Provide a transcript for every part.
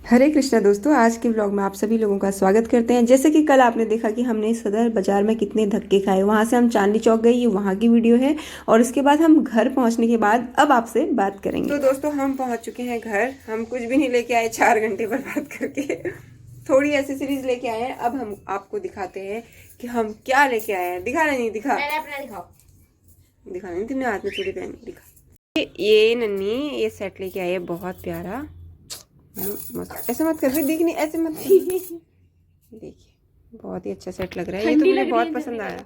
हरे कृष्णा दोस्तों, आज के व्लॉग में आप सभी लोगों का स्वागत करते हैं। जैसे कि कल आपने देखा कि हमने सदर बाजार में कितने धक्के खाए, वहां से हम चांदनी चौक गए, ये वहां की वीडियो है। और इसके बाद हम घर पहुंचने के बाद अब आपसे बात करेंगे। तो दोस्तों, हम पहुंच चुके हैं घर। हम कुछ भी नहीं लेके आए, 4 घंटे बर्बाद करके थोड़ी एसेसरीज लेके आए हैं। अब हम आपको दिखाते हैं कि हम क्या लेके आए हैं। दिखा नहीं दिखा दिखा नहीं, तुमने हाथ में चूड़ी पहनी, दिखा। ये नन्ही ये सेट लेके आए है, बहुत प्यारा। मत ऐसे मत कर, फिर देख नहीं, ऐसे मत देखिए, बहुत ही अच्छा सेट लग रहा है। ये तो मुझे बहुत पसंद आया।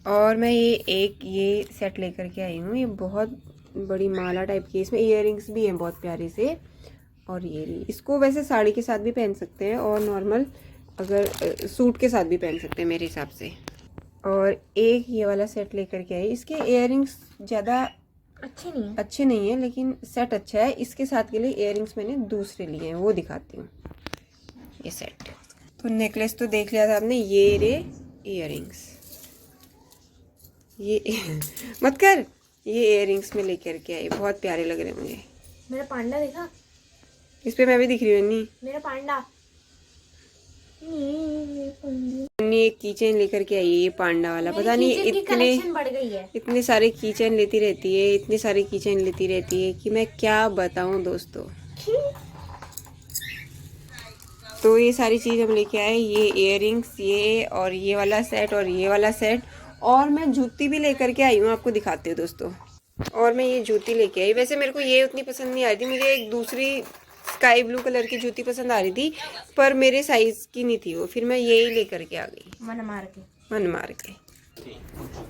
और मैं ये सेट लेकर के आई हूँ। ये बहुत बड़ी माला टाइप की, इसमें इयररिंग्स भी हैं बहुत प्यारे से। और ये इसको वैसे साड़ी के साथ भी पहन सकते हैं और नॉर्मल अगर सूट के साथ भी पहन सकते हैं मेरे हिसाब से। और एक ये वाला सेट लेकर के आई। इसके इयररिंग्स ज़्यादा अच्छे नहीं है, लेकिन सेट अच्छा है। इसके साथ के लिए इयररिंग्स मैंने दूसरे लिए हैं, वो दिखाती हूँ। ये सेट तो नेकलेस तो देख लिया था आपने, ये रे इयररिंग्स, ये मत कर, ये इयररिंग्स में लेकर के आई, बहुत प्यारे लग रहे हैं मुझे। मेरा पांडा देखा, इस पे मैं भी दिख रही हूँ नी, मेरा पांडा। एक की चेन लेकर के आई है, ये पांडा वाला। पता नहीं इतने सारे की चेन लेती रहती है, इतने सारे की चेन लेती रहती है कि मैं क्या बताऊं दोस्तों। तो ये सारी चीज हम लेके आए, ये इयररिंग्स, ये और ये वाला सेट और ये वाला सेट। और मैं जूती भी लेकर के आई हूँ, आपको दिखाती हूँ दोस्तों। और मैं ये जूती लेके आई। वैसे मेरे को ये उतनी पसंद नहीं आ रही थी, मुझे एक दूसरी स्काई ब्लू कलर की जूती पसंद आ रही थी, पर मेरे साइज की नहीं थी वो। फिर मैं यही लेकर के आ गई, मन मार के।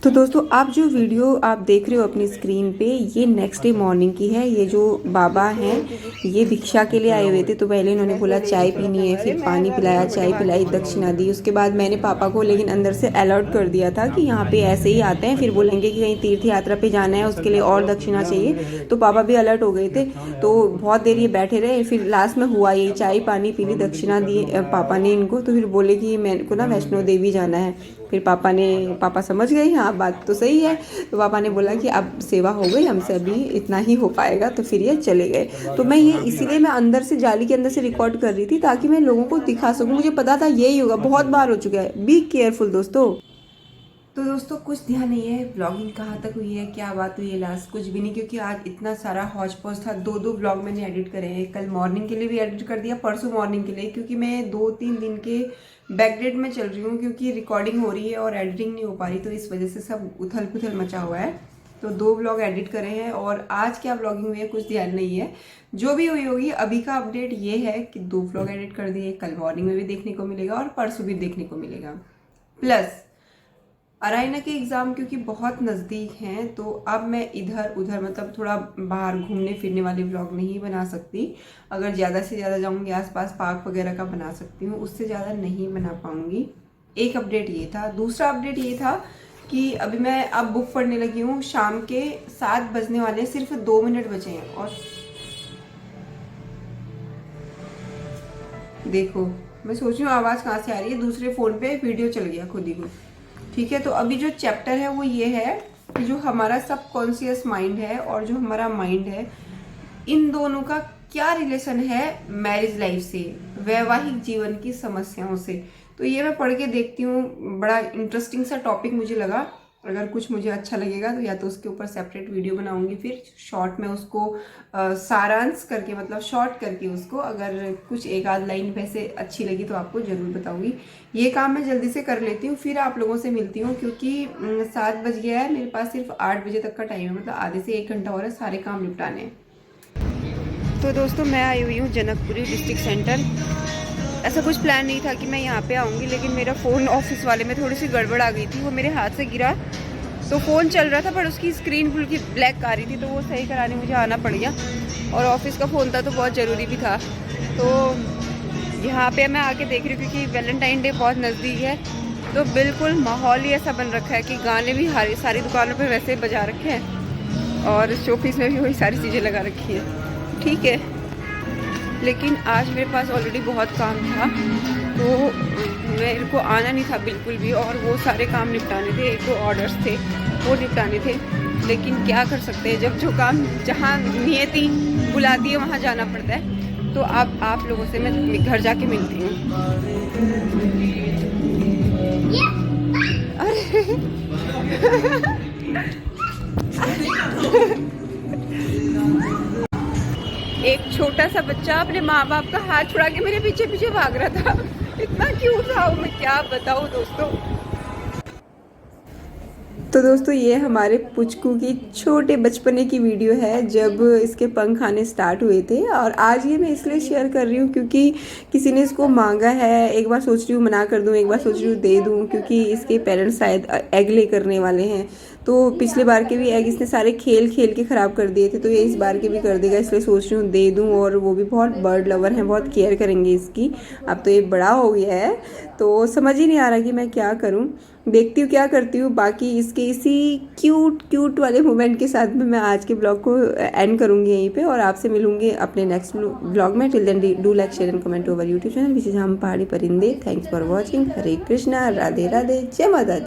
तो दोस्तों, आप जो वीडियो आप देख रहे हो अपनी स्क्रीन पे, ये नेक्स्ट डे मॉर्निंग की है। ये जो बाबा हैं, ये भिक्षा के लिए आए हुए थे। तो पहले इन्होंने बोला चाय पीनी है, फिर पानी पिलाया, चाय पिलाई, दक्षिणा दी। उसके बाद मैंने पापा को लेकिन अंदर से अलर्ट कर दिया था कि यहाँ पे ऐसे ही आते हैं, फिर बोलेंगे कि कहीं तीर्थ यात्रा पे जाना है, उसके लिए और दक्षिणा चाहिए। तो पापा भी अलर्ट हो गए थे। तो बहुत देर ये बैठे रहे। फिर लास्ट में हुआ यही, चाय पानी पी ली, दक्षिणा दी पापा ने इनको। तो फिर बोले कि मेरे को ना वैष्णो देवी जाना है। फिर पापा समझ गए, हाँ बात तो सही है। तो पापा ने बोला कि अब सेवा हो गई, हमसे अभी इतना ही हो पाएगा। तो फिर ये चले गए। तो मैं ये इसीलिए मैं अंदर से, जाली के अंदर से रिकॉर्ड कर रही थी, ताकि मैं लोगों को दिखा सकूं। मुझे पता था यही होगा, बहुत बार हो चुका है। बी केयरफुल दोस्तों। तो दोस्तों, कुछ ध्यान नहीं है ब्लॉगिंग कहाँ तक हुई है, क्या बात हुई है लास्ट, कुछ भी नहीं। क्योंकि आज इतना सारा हौच पौच था। 2 ब्लॉग मैंने एडिट करे हैं। कल मॉर्निंग के लिए भी एडिट कर दिया, परसों मॉर्निंग के लिए, क्योंकि मैं 2-3 दिन के बैकडेट में चल रही हूँ। क्योंकि रिकॉर्डिंग हो रही है और एडिटिंग नहीं हो पा रही, तो इस वजह से सब उथल पुथल मचा हुआ है। तो 2 ब्लॉग एडिट करे हैं। और आज क्या ब्लॉगिंग हुई है कुछ ध्यान नहीं है। जो भी हुई होगी, अभी का अपडेट ये है कि 2 ब्लॉग एडिट कर दिए। कल मॉर्निंग में भी देखने को मिलेगा और परसों भी देखने को मिलेगा। प्लस अराइना के एग्ज़ाम क्योंकि बहुत नज़दीक हैं, तो अब मैं इधर उधर मतलब थोड़ा बाहर घूमने फिरने वाले व्लॉग नहीं बना सकती। अगर ज़्यादा से ज़्यादा जाऊंगी आसपास पार्क वगैरह का बना सकती हूँ, उससे ज़्यादा नहीं बना पाऊंगी। एक अपडेट ये था। दूसरा अपडेट ये था कि अभी मैं अब बुक पढ़ने लगी हूँ। शाम के 7 बजने वाले हैं, सिर्फ 2 मिनट बचे हैं। और देखो, मैं सोच रही हूँ आवाज़ कहाँ से आ रही है। दूसरे फ़ोन पे वीडियो चल गया खुद ही को। ठीक है, तो अभी जो चैप्टर है वो ये है कि जो हमारा सबकॉन्शियस माइंड है और जो हमारा माइंड है, इन दोनों का क्या रिलेशन है मैरिज लाइफ से, वैवाहिक जीवन की समस्याओं से। तो ये मैं पढ़ के देखती हूँ। बड़ा इंटरेस्टिंग सा टॉपिक मुझे लगा। अगर कुछ मुझे अच्छा लगेगा तो या तो उसके ऊपर सेपरेट वीडियो बनाऊंगी, फिर शॉर्ट में उसको सारांश करके, मतलब शॉर्ट करके उसको, अगर कुछ एक आध लाइन वैसे अच्छी लगी तो आपको जरूर बताऊंगी। ये काम मैं जल्दी से कर लेती हूँ, फिर आप लोगों से मिलती हूँ। क्योंकि 7 बज गया है, मेरे पास सिर्फ 8 बजे तक का टाइम है, मतलब आधे से 1 घंटा हो रहा है सारे काम निपटाने हैं। तो दोस्तों, मैं आई हुई हूँ जनकपुरी डिस्ट्रिक्ट सेंटर। ऐसा कुछ प्लान नहीं था कि मैं यहाँ पे आऊँगी, लेकिन मेरा फ़ोन ऑफिस वाले में थोड़ी सी गड़बड़ आ गई थी। वो मेरे हाथ से गिरा, तो फ़ोन चल रहा था पर उसकी स्क्रीन बिल्कुल ब्लैक आ रही थी, तो वो सही कराने मुझे आना पड़ गया। और ऑफिस का फ़ोन था तो बहुत ज़रूरी भी था। तो यहाँ पे मैं आके देख रही हूँ, क्योंकि वैलेंटाइन डे बहुत नज़दीक है। तो बिल्कुल माहौल ही ऐसा बन रखा है कि गाने भी सारी दुकानों पे वैसे बजा रखे हैं और शोपीस में भी वही सारी चीज़ें लगा रखी है। ठीक है, लेकिन आज मेरे पास ऑलरेडी बहुत काम था, तो मेरे को आना नहीं था बिल्कुल भी। और वो सारे काम निपटाने थे, 1-2 ऑर्डर्स थे वो निपटाने थे। लेकिन क्या कर सकते हैं, जब जो काम जहाँ नियति बुलाती है वहाँ जाना पड़ता है। तो आप लोगों से मैं घर जाके मिलती हूँ। एक छोटा सा बच्चा अपने माँ बाप का हाथ छुड़ा के मेरे पीछे पीछे भाग रहा था। इतना क्यूट था वो, मैं क्या बताऊँ दोस्तों। तो दोस्तों ये हमारे पुचकू की छोटे बचपने की वीडियो है जब इसके पंख आने स्टार्ट हुए थे। और आज ये मैं इसलिए शेयर कर रही हूँ क्योंकि किसी ने इसको मांगा है। एक बार सोच रही हूँ मना कर दूँ, एक बार सोच रही हूँ दे दूँ, क्योंकि इसके पेरेंट्स शायद एग ले करने वाले हैं। तो पिछले बार के भी एग इसने सारे खेल खेल के ख़राब कर दिए थे, तो ये इस बार के भी कर देगा, इसलिए सोच रही हूँ दे दूँ। और वो भी बहुत बर्ड लवर हैं, बहुत केयर करेंगे इसकी। अब तो ये बड़ा हो गया है तो समझ ही नहीं आ रहा कि मैं क्या करूँ। देखती हूँ क्या करती हूँ। बाकी इसके इसी क्यूट क्यूट वाले मोमेंट के साथ में मैं आज के ब्लॉग को एंड करूँगी यहीं पे, और आपसे मिलूंगी अपने नेक्स्ट ब्लॉग में। Till then do like share and comment over YouTube channel which is हम पहाड़ी परिंदे। Thanks for watching. हरे कृष्णा, राधे राधे, जय माता दी।